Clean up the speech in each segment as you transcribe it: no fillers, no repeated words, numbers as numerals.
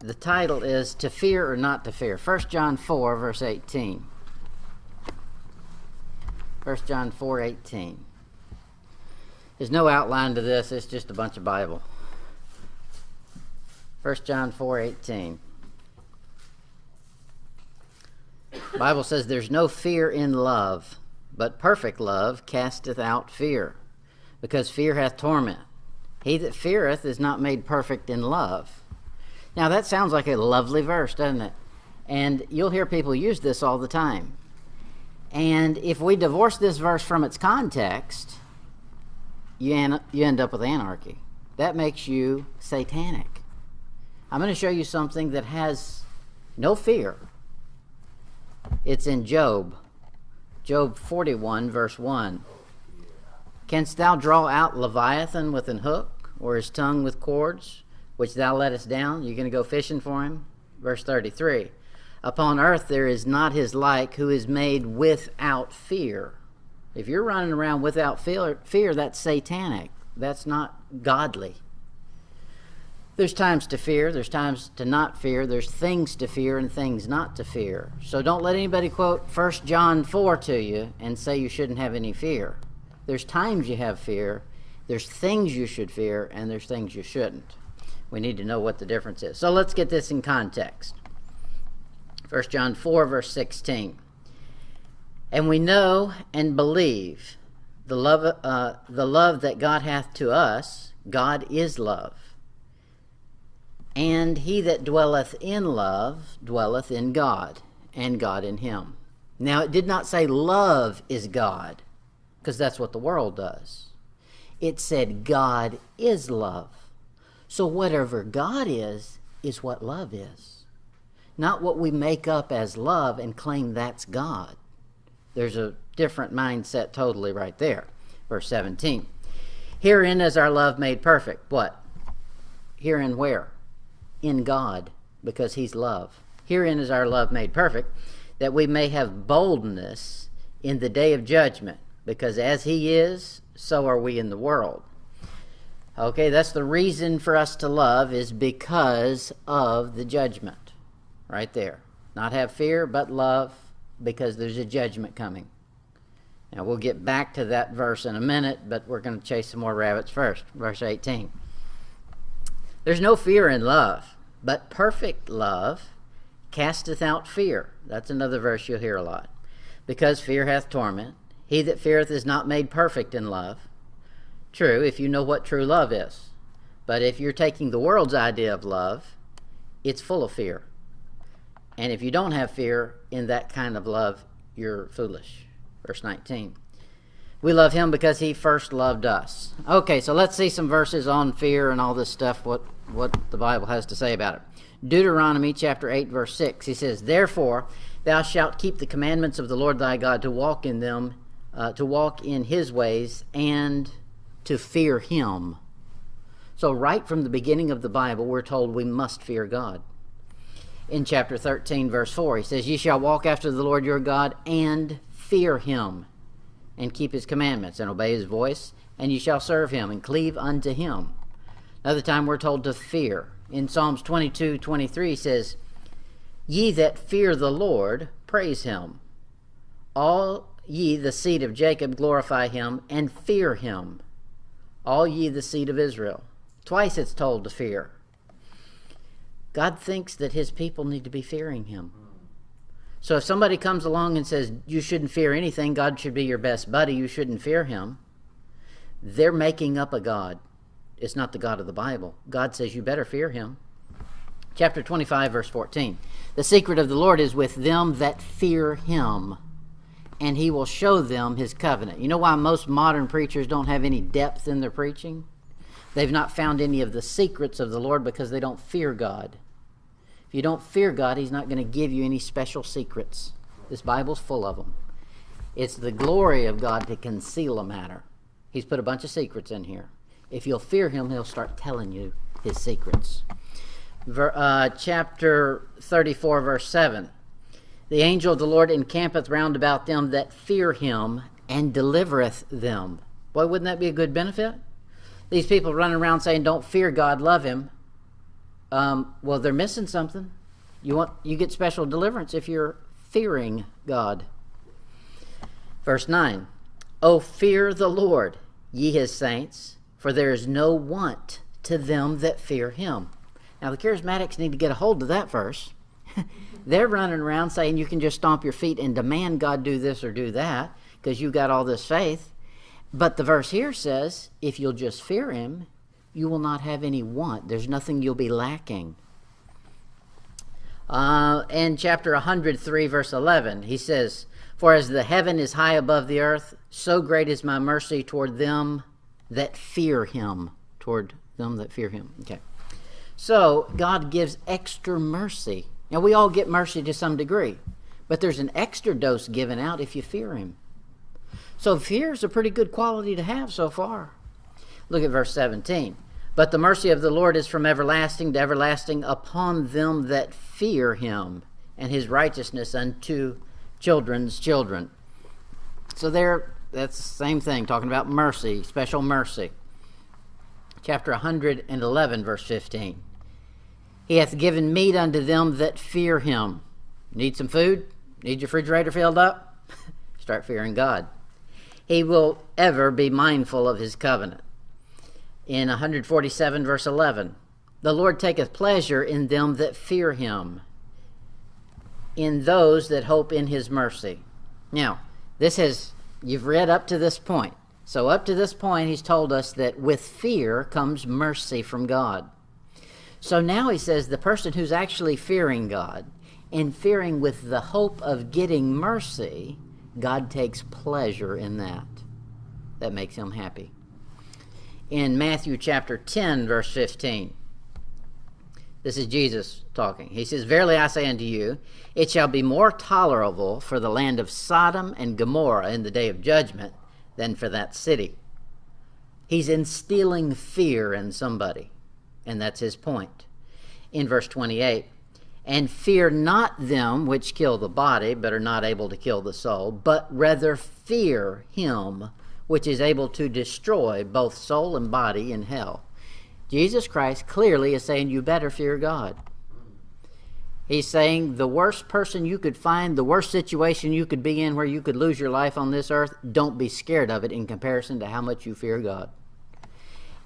The title is To Fear or Not to Fear. 1 John 4, verse 18. 1 John 4:18. There's no outline to this. It's just a bunch of Bible. 1 John 4:18. The Bible says there's no fear in love, but perfect love casteth out fear, because fear hath torment. He that feareth is not made perfect in love. Now that sounds like a lovely verse, doesn't it? And you'll hear people use this all the time. And if we divorce this verse from its context, you end up with anarchy. That makes you satanic. I'm going to show you something that has no fear. It's in Job. Job 41, verse 1. Canst thou draw out Leviathan with an hook, or his tongue with cords, which thou lettest down? You're going to go fishing for him? Verse 33. Upon earth there is not his like, who is made without fear. If you're running around without fear, that's satanic. That's not godly. There's times to fear. There's times to not fear. There's things to fear and things not to fear. So don't let anybody quote 1 John 4 to you and say you shouldn't have any fear. There's times you have fear. There's things you should fear, and there's things you shouldn't. We need to know what the difference is. So let's get this in context. 1 John 4, verse 16. And we know and believe the love that God hath to us. God is love. And he that dwelleth in love dwelleth in God, and God in him. Now, it did not say love is God, because that's what the world does. It said God is love. So whatever God is what love is. Not what we make up as love and claim that's God. There's a different mindset totally right there. Verse 17. Herein is our love made perfect. What? Herein where? In God, because he's love. Herein is our love made perfect, that we may have boldness in the day of judgment, because as he is, so are we in the world. Okay, that's the reason for us to love, is because of the judgment. Right there. Not have fear, but love, because there's a judgment coming. Now, we'll get back to that verse in a minute, but we're going to chase some more rabbits first. Verse 18. There's no fear in love, but perfect love casteth out fear. That's another verse you'll hear a lot. Because fear hath torment. He that feareth is not made perfect in love. True, if you know what true love is. But if you're taking the world's idea of love, it's full of fear. And if you don't have fear in that kind of love, you're foolish. Verse 19. We love him because he first loved us. Okay, so let's see some verses on fear and all this stuff, what the Bible has to say about it. Deuteronomy chapter 8, verse 6. He says, Therefore thou shalt keep the commandments of the Lord thy God, to walk in them, to walk in his ways, and to fear him. So right from the beginning of the Bible, we're told we must fear God. In chapter 13, verse 4, he says, Ye shall walk after the Lord your God, and fear him, and keep his commandments, and obey his voice, and ye shall serve him, and cleave unto him. Another time we're told to fear. In Psalms 22:23 says, Ye that fear the Lord, praise him. All ye the seed of Jacob, glorify him, and fear him. All ye the seed of Israel. Twice it's told to fear. God thinks that his people need to be fearing him. So if somebody comes along and says, you shouldn't fear anything, God should be your best buddy, you shouldn't fear him, they're making up a God. It's not the God of the Bible. God says you better fear him. Chapter 25, verse 14. The secret of the Lord is with them that fear him, and he will show them his covenant. You know why most modern preachers don't have any depth in their preaching? They've not found any of the secrets of the Lord because they don't fear God. If you don't fear God, he's not going to give you any special secrets. This Bible's full of them. It's the glory of God to conceal a matter. He's put a bunch of secrets in here. If you'll fear him, he'll start telling you his secrets. Chapter 34, verse 7. The angel of the Lord encampeth round about them that fear him, and delivereth them. Boy, wouldn't that be a good benefit? These people running around saying, don't fear God, love him. Well, they're missing something. You get special deliverance if you're fearing God. Verse 9, O fear the Lord, ye his saints, for there is no want to them that fear him. Now, the charismatics need to get a hold of that verse. They're running around saying you can just stomp your feet and demand God do this or do that because you got all this faith. But the verse here says, if you'll just fear him, you will not have any want. There's nothing you'll be lacking. In chapter 103, verse 11, he says, For as the heaven is high above the earth, so great is my mercy toward them that fear him. Toward them that fear him. Okay. So God gives extra mercy. Now, we all get mercy to some degree, but there's an extra dose given out if you fear him. So fear is a pretty good quality to have so far. Look at verse 17. But the mercy of the Lord is from everlasting to everlasting upon them that fear him, and his righteousness unto children's children. So that's the same thing, talking about mercy, special mercy. Chapter 111, verse 15. He hath given meat unto them that fear him. Need some food? Need your refrigerator filled up? Start fearing God. He will ever be mindful of his covenant. In 147, verse 11, the Lord taketh pleasure in them that fear him, in those that hope in his mercy. Now, you've read up to this point. So up to this point, he's told us that with fear comes mercy from God. So now he says the person who's actually fearing God and fearing with the hope of getting mercy, God takes pleasure in that. That makes him happy. In Matthew chapter 10, verse 15, this is Jesus talking. He says, Verily I say unto you, it shall be more tolerable for the land of Sodom and Gomorrah in the day of judgment than for that city. He's instilling fear in somebody, and that's his point. In verse 28, And fear not them which kill the body, but are not able to kill the soul, but rather fear him which is able to destroy both soul and body in hell. Jesus Christ clearly is saying you better fear God. He's saying the worst person you could find, the worst situation you could be in where you could lose your life on this earth, don't be scared of it in comparison to how much you fear God.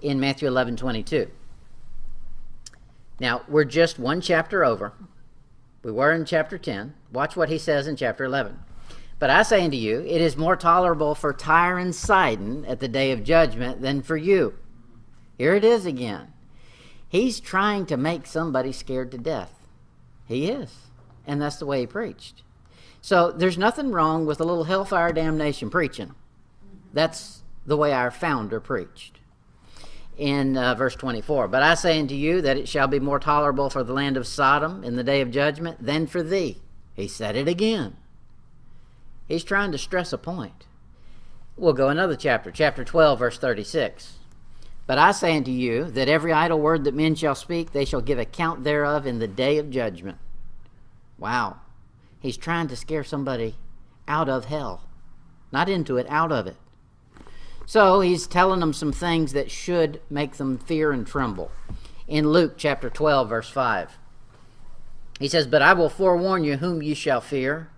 In Matthew 11:22. Now, we're just one chapter over. We were in chapter 10. Watch what he says in chapter 11. But I say unto you, it is more tolerable for Tyre and Sidon at the day of judgment than for you. Here it is again. He's trying to make somebody scared to death. He is. And that's the way he preached. So there's nothing wrong with a little hellfire damnation preaching. That's the way our founder preached. In verse 24, But I say unto you that it shall be more tolerable for the land of Sodom in the day of judgment than for thee. He said it again. He's trying to stress a point. We'll go another chapter, chapter 12, verse 36. But I say unto you that every idle word that men shall speak, they shall give account thereof in the day of judgment. Wow. He's trying to scare somebody out of hell. Not into it, out of it. So he's telling them some things that should make them fear and tremble. In Luke chapter 12, verse 5, he says, But I will forewarn you whom ye shall fear.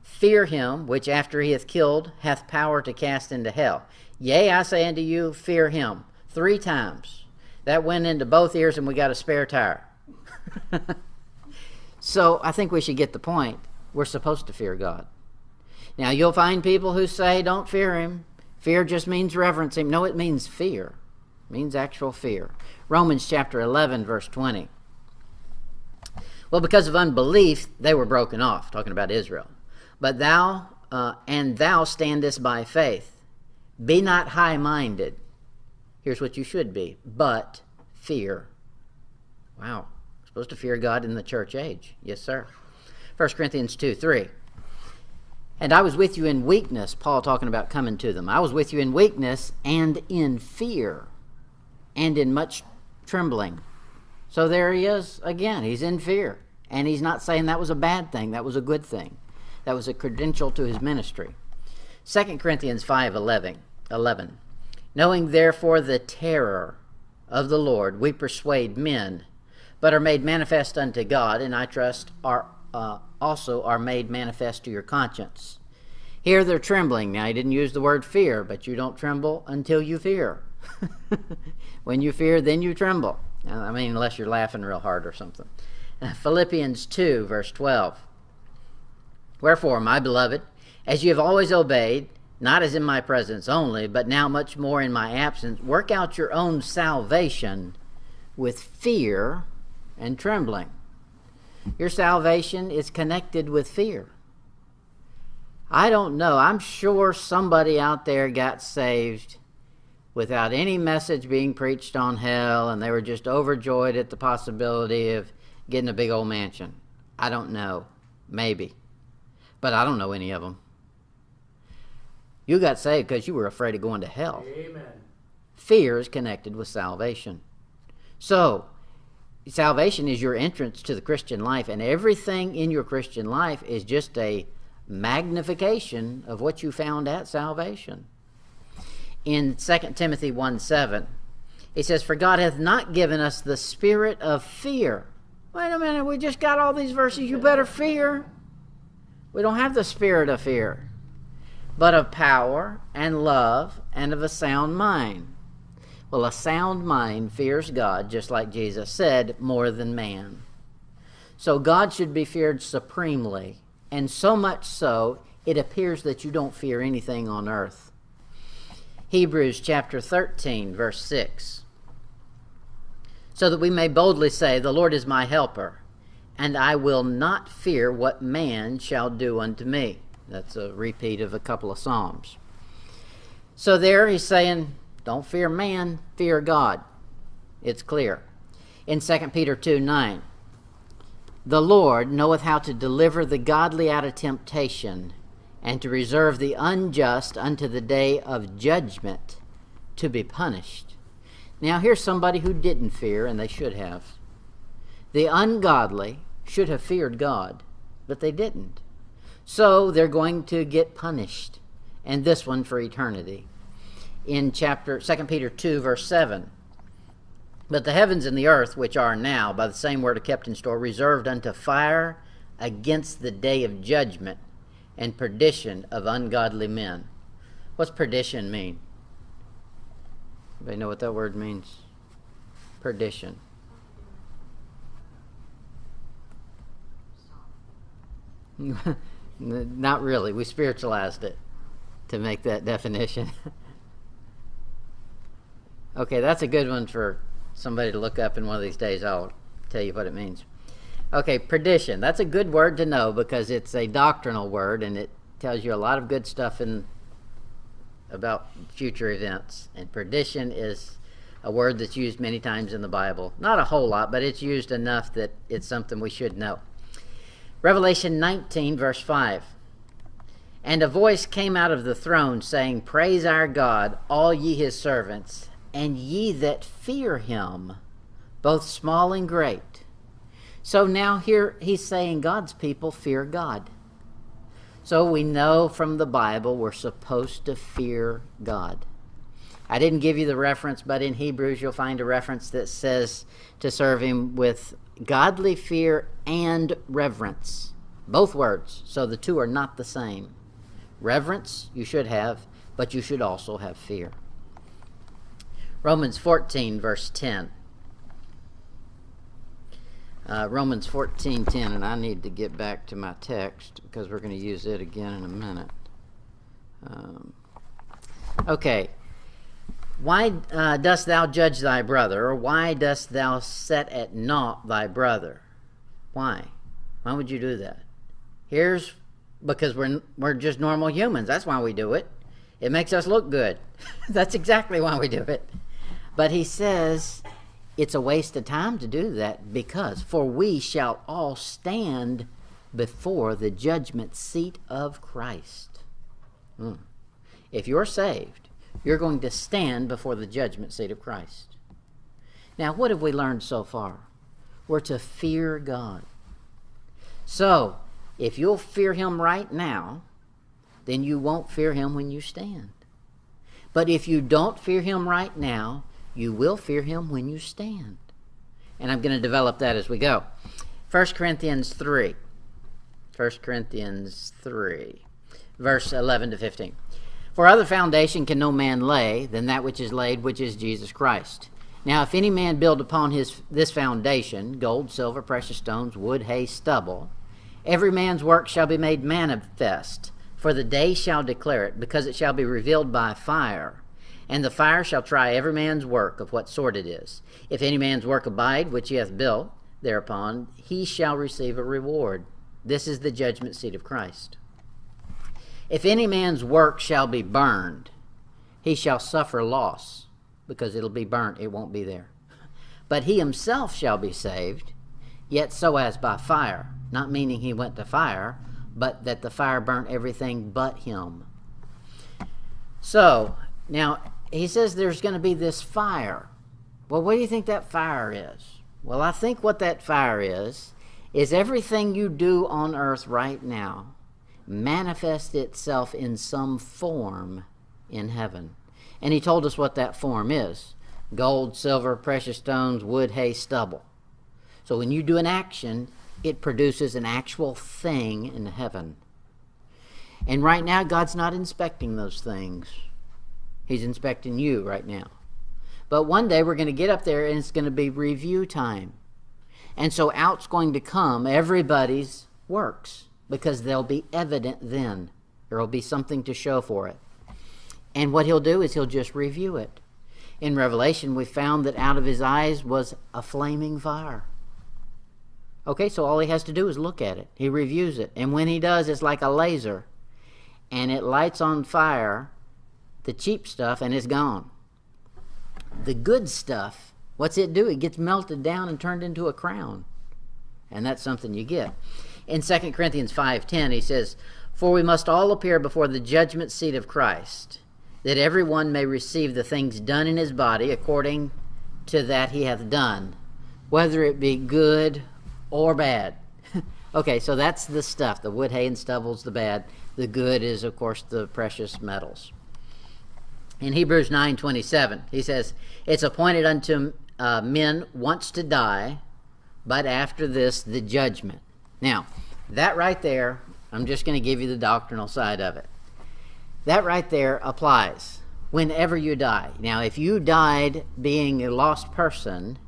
Fear him, which after he hath killed, hath power to cast into hell. Yea, I say unto you, fear him. 3 times. That went into both ears and we got a spare tire. So I think we should get the point. We're supposed to fear God. Now you'll find people who say don't fear him. Fear just means reverence him. No, it means fear. It means actual fear. Romans chapter 11, verse 20. Well, because of unbelief, they were broken off, talking about Israel. But thou standest by faith. Be not high-minded. Here's what you should be, but fear. Wow. We're supposed to fear God in the church age. Yes, sir. 1 Corinthians 2:3. And I was with you in weakness, Paul talking about coming to them. I was with you in weakness and in fear and in much trembling. So there he is again. He's in fear. And he's not saying that was a bad thing. That was a good thing. That was a credential to his ministry. 2 Corinthians 5:11. Knowing therefore the terror of the Lord, we persuade men. but are made manifest unto God, and I trust also are made manifest to your conscience. Here they're trembling. Now, he didn't use the word fear, but you don't tremble until you fear. When you fear, then you tremble. I mean, unless you're laughing real hard or something. Philippians 2, verse 12. Wherefore, my beloved, as you have always obeyed, not as in my presence only, but now much more in my absence, work out your own salvation with fear and trembling. Your salvation is connected with fear. I don't know. I'm sure somebody out there got saved without any message being preached on hell, and they were just overjoyed at the possibility of getting a big old mansion. I don't know. Maybe. But I don't know any of them. You got saved because you were afraid of going to hell. Amen. Fear is connected with salvation. So, salvation is your entrance to the Christian life, and everything in your Christian life is just a magnification of what you found at salvation. In 2 Timothy 1:7, he says, "For God hath not given us the spirit of fear." Wait a minute, we just got all these verses, you better fear. We don't have the spirit of fear, but of power and love and of a sound mind. Well, a sound mind fears God, just like Jesus said, more than man. So God should be feared supremely, and so much so, it appears that you don't fear anything on earth. Hebrews chapter 13, verse 6. So that we may boldly say, the Lord is my helper, and I will not fear what man shall do unto me. That's a repeat of a couple of Psalms. So there he's saying, don't fear man, fear God. It's clear. In 2 Peter 2:9, the Lord knoweth how to deliver the godly out of temptation, and to reserve the unjust unto the day of judgment to be punished. Now here's somebody who didn't fear, and they should have. The ungodly should have feared God, but they didn't. So they're going to get punished, and this one for eternity. In 2 Peter 2, verse 7, but the heavens and the earth, which are now, by the same word are kept in store, reserved unto fire against the day of judgment and perdition of ungodly men. What's perdition mean? Anybody know what that word means? Perdition. Not really. We spiritualized it to make that definition. Okay, that's a good one for somebody to look up in one of these days. I'll tell you what it means. Okay, perdition. That's a good word to know because it's a doctrinal word and it tells you a lot of good stuff about future events. And perdition is a word that's used many times in the Bible. Not a whole lot, but it's used enough that it's something we should know. Revelation 19, verse 5. And a voice came out of the throne saying, Praise our God, all ye his servants, and ye that fear him, both small and great. So now here he's saying God's people fear God. So we know from the Bible we're supposed to fear God. I didn't give you the reference, but in Hebrews you'll find a reference that says to serve him with godly fear and reverence. Both words, so the two are not the same. Reverence you should have, but you should also have fear. Romans 14, verse 10. Romans 14:10, and I need to get back to my text because we're going to use it again in a minute. Okay. Why dost thou judge thy brother, or why dost thou set at naught thy brother? Why? Why would you do that? Because we're just normal humans. That's why we do it. It makes us look good. That's exactly why we do it. But he says it's a waste of time to do that because, for we shall all stand before the judgment seat of Christ. If you're saved, you're going to stand before the judgment seat of Christ. Now, what have we learned so far? We're to fear God. So, if you'll fear him right now, then you won't fear him when you stand. But if you don't fear him right now, you will fear him when you stand. And I'm going to develop that as we go. 1 Corinthians 3. 1 Corinthians 3, verse 11 to 15. For other foundation can no man lay than that which is laid, which is Jesus Christ. Now if any man build upon this foundation, gold, silver, precious stones, wood, hay, stubble, every man's work shall be made manifest, for the day shall declare it, because it shall be revealed by fire. And the fire shall try every man's work of what sort it is. If any man's work abide, which he hath built thereupon, he shall receive a reward. This is the judgment seat of Christ. If any man's work shall be burned, he shall suffer loss, because it'll be burnt, it won't be there. But he himself shall be saved, yet so as by fire, not meaning he went to fire, but that the fire burnt everything but him. So, now, he says there's going to be this fire. Well, what do you think that fire is? Well, I think what that fire is everything you do on earth right now manifest itself in some form in heaven. And he told us what that form is. Gold, silver, precious stones, wood, hay, stubble. So when you do an action, it produces an actual thing in heaven. And right now, God's not inspecting those things. He's inspecting you right now. But one day we're going to get up there and it's going to be review time. And so out's going to come everybody's works, because they'll be evident then. There will be something to show for it. And what he'll do is he'll just review it. In Revelation, we found that out of his eyes was a flaming fire. Okay, so all he has to do is look at it. He reviews it. And when he does, it's like a laser. And it lights on fire the cheap stuff, and it's gone. The good stuff, what's it do? It gets melted down and turned into a crown. And that's something you get. In 2 Corinthians 5:10, he says, For we must all appear before the judgment seat of Christ, that every one may receive the things done in his body according to that he hath done, whether it be good or bad. Okay, so that's the stuff. The wood, hay, and stubble's the bad. The good is, of course, the precious metals. In Hebrews 9:27, he says, It's appointed unto men once to die, but after this the judgment. Now, that right there, I'm just going to give you the doctrinal side of it. That right there applies whenever you die. Now, if you died being a lost person,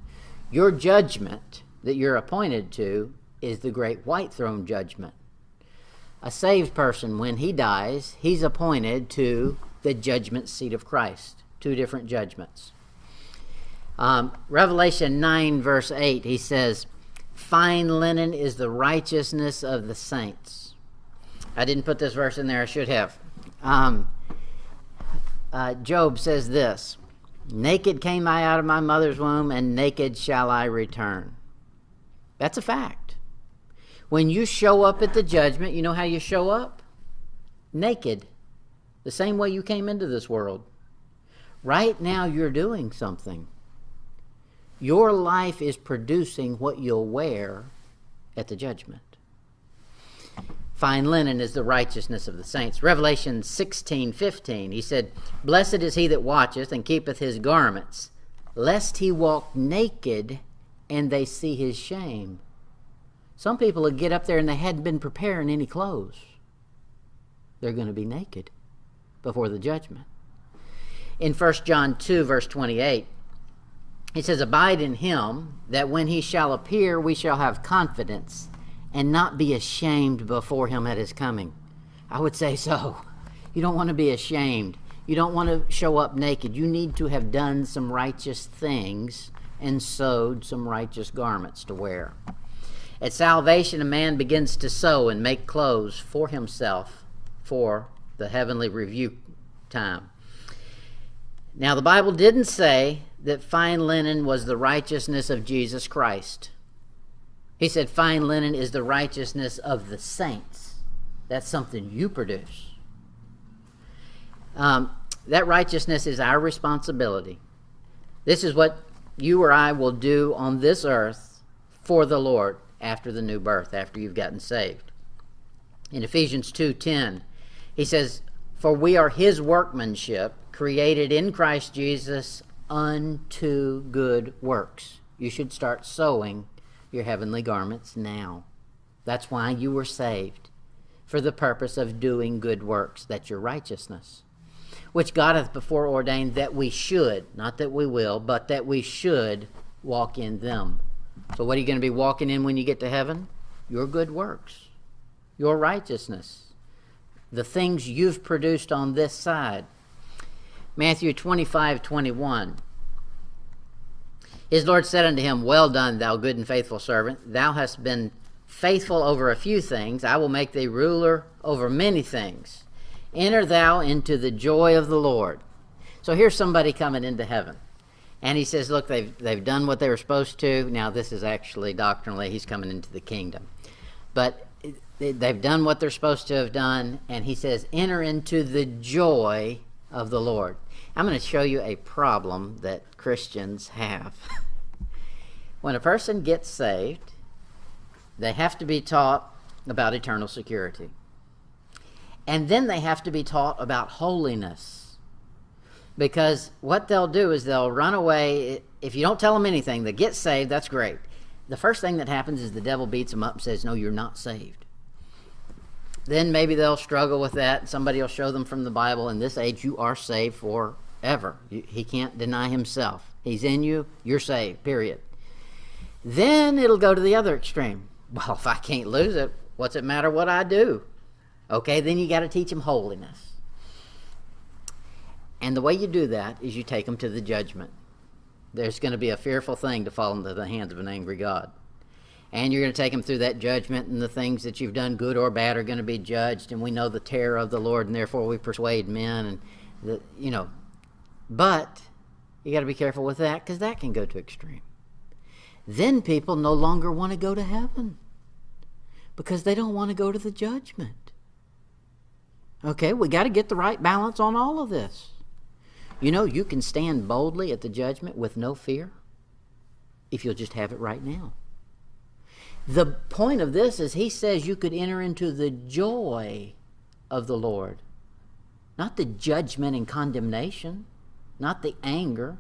your judgment that you're appointed to is the great white throne judgment. A saved person, when he dies, he's appointed to the judgment seat of Christ. Two different judgments. Revelation 9, verse 8, he says, Fine linen is the righteousness of the saints. I didn't put this verse in there, I should have. Job says this, Naked came I out of my mother's womb, and naked shall I return. That's a fact. When you show up at the judgment, you know how you show up? Naked. The same way you came into this world. Right now you're doing something. Your life is producing what you'll wear at the judgment. Fine linen is the righteousness of the saints. Revelation 16:15, he said, Blessed is he that watcheth and keepeth his garments, lest he walk naked and they see his shame. Some people will get up there and they hadn't been preparing any clothes. They're going to be naked before the judgment. In 1 John 2, verse 28, he says, Abide in him, that when he shall appear, we shall have confidence and not be ashamed before him at his coming. I would say so. You don't want to be ashamed. You don't want to show up naked. You need to have done some righteous things and sewed some righteous garments to wear. At salvation, a man begins to sew and make clothes for himself for the heavenly review time. Now, the Bible didn't say that fine linen was the righteousness of Jesus Christ. He said fine linen is the righteousness of the saints. That's something you produce. That righteousness is our responsibility. This is what you or I will do on this earth for the Lord after the new birth, after you've gotten saved. In Ephesians 2:10, he says, For we are his workmanship, created in Christ Jesus unto good works. You should start sewing your heavenly garments now. That's why you were saved, for the purpose of doing good works, that's your righteousness, which God hath before ordained that we should, not that we will, but that we should walk in them. So what are you going to be walking in when you get to heaven? Your good works, your righteousness, the things you've produced on this side. Matthew 25:21. His Lord said unto him, Well done, thou good and faithful servant. Thou hast been faithful over a few things. I will make thee ruler over many things. Enter thou into the joy of the Lord. So here's somebody coming into heaven. And he says, look, they've done what they were supposed to. Now this is actually doctrinally, he's coming into the kingdom. But they've done what they're supposed to have done. And he says, enter into the joy of the Lord. I'm going to show you a problem that Christians have. When a person gets saved, they have to be taught about eternal security. And then they have to be taught about holiness. Because what they'll do is they'll run away. If you don't tell them anything, they get saved, that's great. The first thing that happens is the devil beats them up and says, no, you're not saved. Then maybe they'll struggle with that. Somebody will show them from the Bible, in this age you are saved forever. He can't deny himself. He's in you, you're saved, period. Then it'll go to the other extreme. Well, if I can't lose it, what's it matter what I do? Okay, then you got to teach them holiness. And the way you do that is you take them to the judgment. There's going to be a fearful thing to fall into the hands of an angry God. And you're going to take them through that judgment, and the things that you've done, good or bad, are going to be judged. And we know the terror of the Lord, and therefore we persuade men. And but you got to be careful with that, because that can go to extreme. Then people no longer want to go to heaven because they don't want to go to the judgment. Okay, we got to get the right balance on all of this. You can stand boldly at the judgment with no fear if you'll just have it right now. The point of this is he says you could enter into the joy of the Lord. Not the judgment and condemnation, not the anger.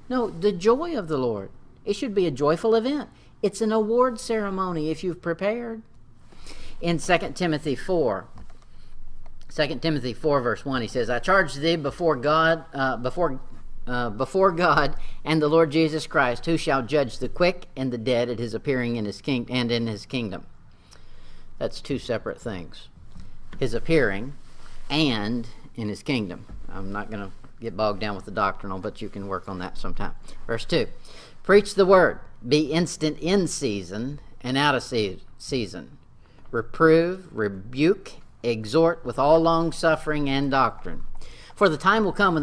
No, the joy of the Lord. It should be a joyful event. It's an award ceremony if you've prepared. In 2 Timothy 4 verse 1, he says, I charge thee before God and the Lord Jesus Christ, who shall judge the quick and the dead at his appearing in his kingdom. That's two separate things. His appearing and in his kingdom. I'm not going to get bogged down with the doctrinal, but you can work on that sometime. Verse 2, preach the word, be instant in season and out of season. Reprove, rebuke, exhort with all long suffering and doctrine. For the time will come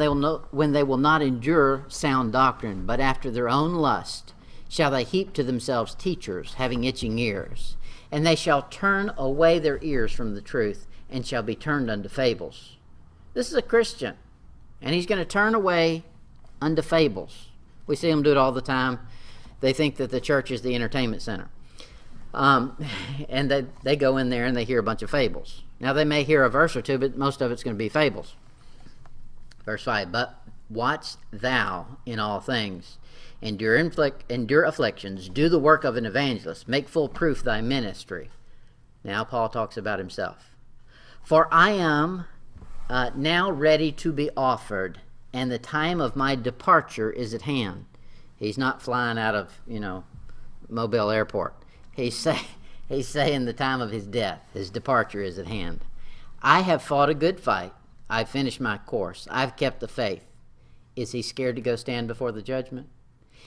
when they will not endure sound doctrine, but after their own lust shall they heap to themselves teachers, having itching ears. And they shall turn away their ears from the truth, and shall be turned unto fables. This is a Christian, and he's going to turn away unto fables. We see them do it all the time. They think that the church is the entertainment center. And they go in there and they hear a bunch of fables. Now they may hear a verse or two, but most of it's going to be fables. Verse 5, but watch thou in all things, endure afflictions, do the work of an evangelist, make full proof thy ministry. Now Paul talks about himself. For I am now ready to be offered, and the time of my departure is at hand. He's not flying out of, Mobile Airport. He's saying the time of his death, his departure is at hand. I have fought a good fight. I've finished my course. I've kept the faith. Is he scared to go stand before the judgment?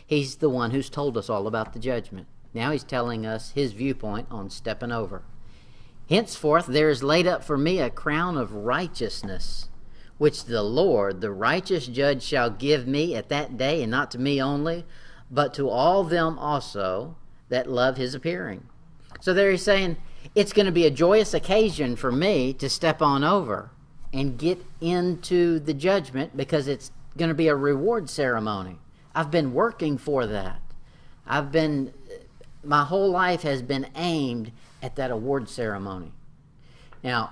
He's the one who's told us all about the judgment. Now he's telling us his viewpoint on stepping over. Henceforth there is laid up for me a crown of righteousness, which the Lord, the righteous judge, shall give me at that day, and not to me only, but to all them also that love his appearing. So there he's saying, it's going to be a joyous occasion for me to step on over and get into the judgment, because it's going to be a reward ceremony. I've been working for that. My whole life has been aimed at that award ceremony. Now,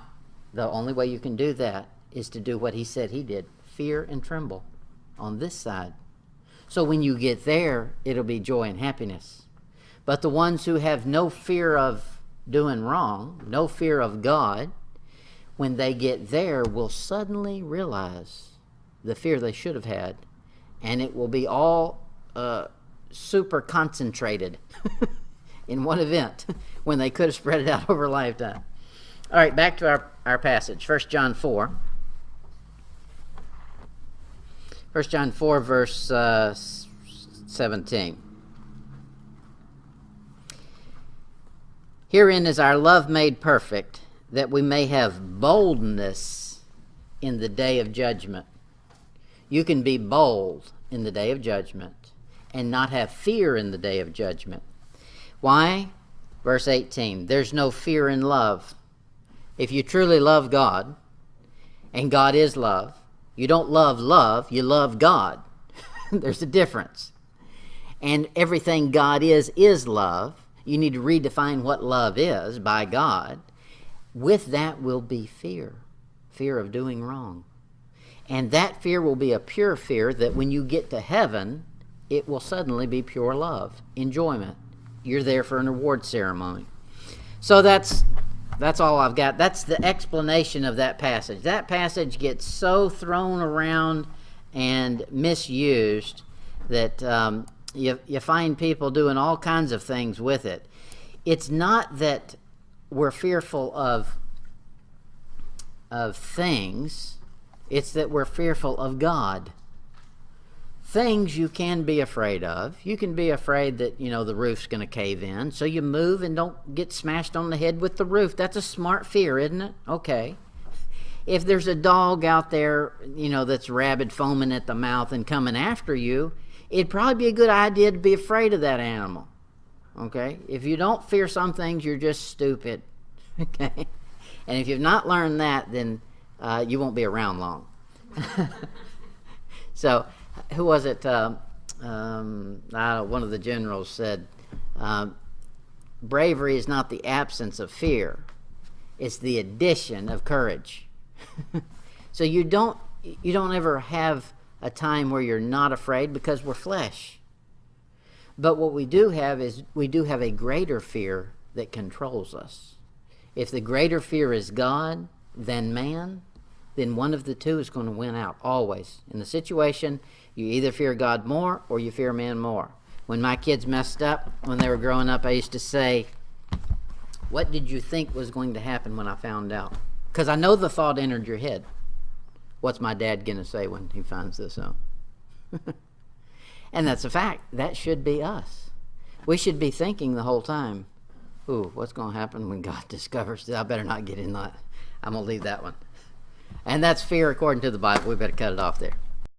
the only way you can do that is to do what he said he did, fear and tremble on this side. So when you get there, it'll be joy and happiness. But the ones who have no fear of doing wrong, no fear of God, when they get there, will suddenly realize the fear they should have had, and it will be all super concentrated in one event when they could have spread it out over a lifetime. All right, back to our passage, 1 John 4. 1 John 4, verse 17. Herein is our love made perfect, that we may have boldness in the day of judgment. You can be bold in the day of judgment and not have fear in the day of judgment. Why? Verse 18, there's no fear in love. If you truly love God, and God is love, you don't love love, you love God. There's a difference. And everything God is love. You need to redefine what love is by God. With that will be fear of doing wrong. And that fear will be a pure fear that when you get to heaven, it will suddenly be pure love, enjoyment. You're there for an award ceremony. So that's all I've got. That's the explanation of that passage. That passage gets so thrown around and misused that you find people doing all kinds of things with it. It's not that we're fearful of things. It's that we're fearful of God. Things you can be afraid of. You can be afraid that, the roof's going to cave in, so you move and don't get smashed on the head with the roof. That's a smart fear, isn't it? Okay. If there's a dog out there, that's rabid, foaming at the mouth and coming after you, it'd probably be a good idea to be afraid of that animal. Okay? If you don't fear some things, you're just stupid. Okay? And if you've not learned that, then you won't be around long. So, who was it? One of the generals said, bravery is not the absence of fear. It's the addition of courage. So you don't ever have a time where you're not afraid because we're flesh. But what we do have is we do have a greater fear that controls us. If the greater fear is God than man, then one of the two is going to win out, always. In the situation, you either fear God more or you fear man more. When my kids messed up, when they were growing up, I used to say, what did you think was going to happen when I found out? Because I know the thought entered your head. What's my dad going to say when he finds this out? And that's a fact. That should be us. We should be thinking the whole time, ooh, what's going to happen when God discovers that? I better not get in that. I'm going to leave that one. And that's fear according to the Bible. We better cut it off there.